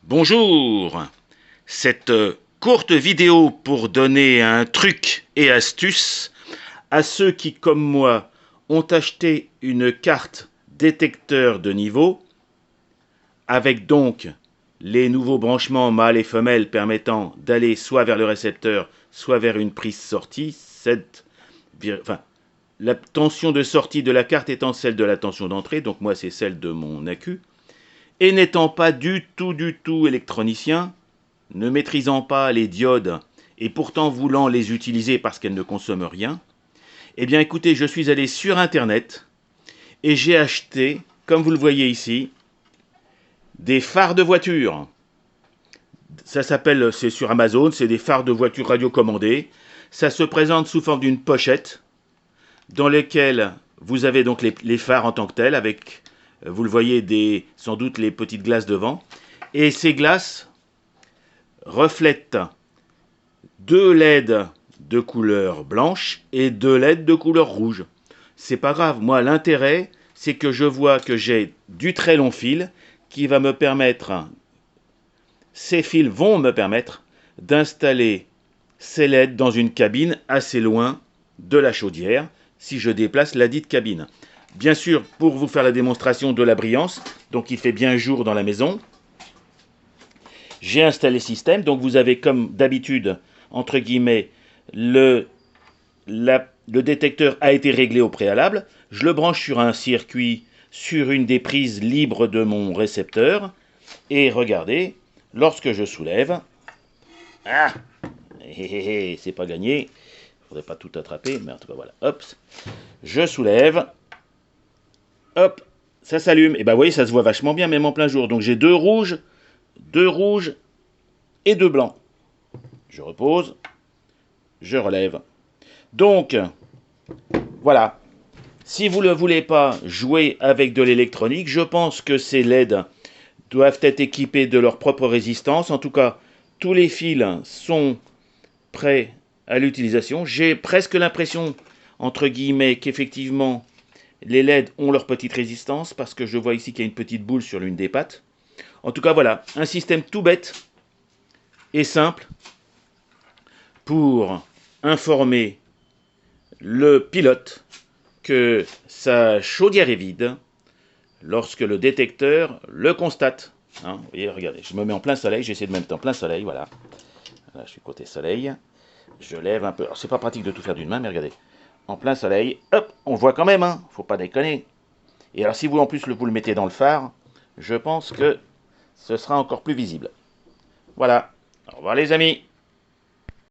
Bonjour. Cette courte vidéo pour donner un truc et astuce à ceux qui, comme moi, ont acheté une carte détecteur de niveau avec donc les nouveaux branchements mâles et femelles permettant d'aller soit vers le récepteur, soit vers une prise sortie. La tension de sortie de la carte étant celle de la tension d'entrée, donc moi c'est celle de mon accu. Et n'étant pas du tout électronicien, ne maîtrisant pas les diodes et pourtant voulant les utiliser parce qu'elles ne consomment rien, eh bien écoutez, je suis allé sur internet et j'ai acheté, comme vous le voyez ici, des phares de voiture. Ça s'appelle, c'est sur Amazon, c'est des phares de voiture radiocommandés. Ça se présente sous forme d'une pochette dans laquelle vous avez donc les phares en tant que tels avec, vous le voyez, sans doute les petites glaces devant. Et ces glaces reflètent deux LED de couleur blanche et deux LED de couleur rouge. C'est pas grave, moi l'intérêt c'est que je vois que j'ai du très long fil qui va me permettre, ces fils vont me permettre d'installer ces LED dans une cabine assez loin de la chaudière si je déplace la dite cabine. Bien sûr, pour vous faire la démonstration de la brillance, donc il fait bien jour dans la maison, j'ai installé le système, donc vous avez comme d'habitude, entre guillemets, le détecteur a été réglé au préalable, je le branche sur un circuit, sur une des prises libres de mon récepteur, et regardez, lorsque je soulève, c'est pas gagné, il ne faudrait pas tout attraper, mais en tout cas voilà, hop, je soulève, hop, ça s'allume, et ben vous voyez, ça se voit vachement bien, même en plein jour, donc j'ai deux rouges et deux blancs. Je repose, je relève. Donc, voilà. Si vous ne voulez pas jouer avec de l'électronique, je pense que ces LED doivent être équipés de leur propre résistance. En tout cas, tous les fils sont prêts à l'utilisation. J'ai presque l'impression, entre guillemets, qu'effectivement, les LED ont leur petite résistance, parce que je vois ici qu'il y a une petite boule sur l'une des pattes. En tout cas, voilà, un système tout bête et simple pour informer le pilote que sa chaudière est vide lorsque le détecteur le constate. Hein, vous voyez, regardez, je me mets en plein soleil, j'essaie de me mettre en plein soleil, voilà. Là, je suis côté soleil. Je lève un peu. Alors, c'est pas pratique de tout faire d'une main, mais regardez. En plein soleil, hop, on voit quand même, hein, faut pas déconner. Et alors, si vous en plus vous le mettez dans le phare, je pense que ce sera encore plus visible. Voilà. Au revoir les amis.